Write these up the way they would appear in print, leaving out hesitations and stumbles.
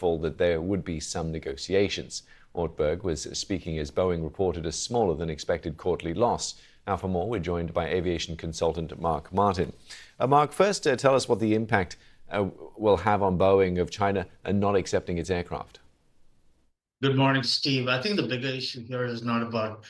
hopeful that there would be some negotiations. Ortberg was speaking as Boeing reported a smaller than expected quarterly loss. Now for more, we're joined by aviation consultant Mark Martin. Mark, first tell us what the impact will have on Boeing of China not accepting its aircraft. Good morning, Steve. I think the bigger issue here is not about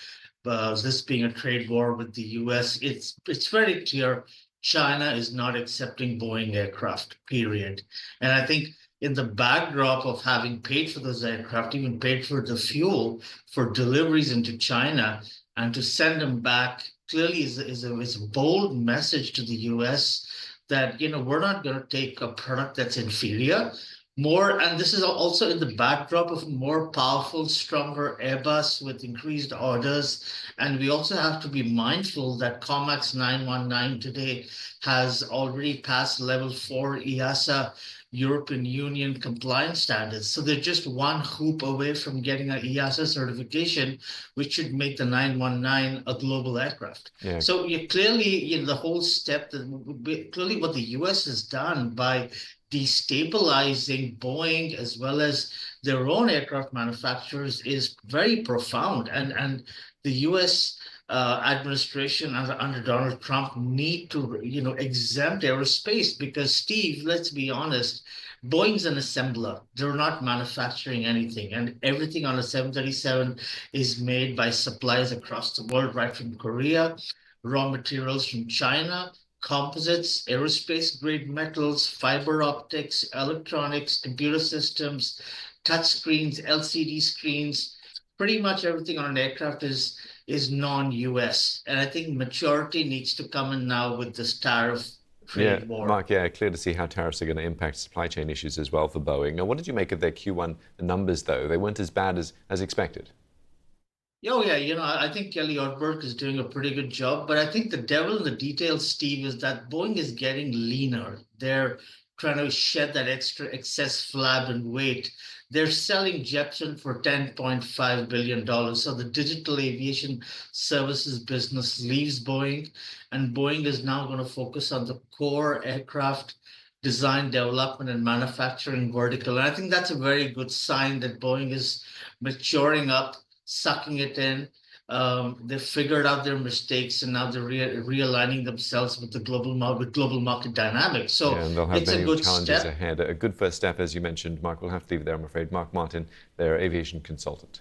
this being a trade war with the U.S. It's very clear China is not accepting Boeing aircraft, period. And I think in the backdrop of having paid for those aircraft, even paid for the fuel for deliveries into China, and to send them back clearly is a bold message to the U.S. that, we're not going to take a product that's inferior. And this is also in the backdrop of more powerful, stronger Airbus with increased orders. And we also have to be mindful that COMAC 919 today has already passed level 4 EASA European Union compliance standards. So they're just one hoop away from getting an EASA certification, which should make the 919 a global aircraft. Yeah. So clearly, the whole step, clearly what the US has done by destabilizing Boeing as well as their own aircraft manufacturers is very profound. And the US administration under Donald Trump need to, exempt aerospace because, Steve, let's be honest, Boeing's an assembler. They're not manufacturing anything. And everything on a 737 is made by suppliers across the world, right from Korea, raw materials from China, composites, aerospace-grade metals, fiber optics, electronics, computer systems, touch screens, LCD screens. Pretty much everything on an aircraft is non-US. And I think maturity needs to come in now with this tariff trade war. Mark, clear to see how tariffs are going to impact supply chain issues as well for Boeing. Now, what did you make of their Q1 numbers, though? They weren't as bad as expected. Oh, yeah, I think Kelly Ortberg is doing a pretty good job, but I think the devil in the details, Steve, is that Boeing is getting leaner. They're trying to shed that excess flab and weight. They're selling Jetson for $10.5 billion. So the digital aviation services business leaves Boeing, and Boeing is now going to focus on the core aircraft design, development, and manufacturing vertical. And I think that's a very good sign that Boeing is maturing up, sucking it in. They figured out their mistakes, and now they're realigning themselves with the global market dynamics. So and they'll have it's many a good challenges step ahead. A good first step, as you mentioned, Mark. We'll have to leave it there, I'm afraid. Mark Martin, their aviation consultant.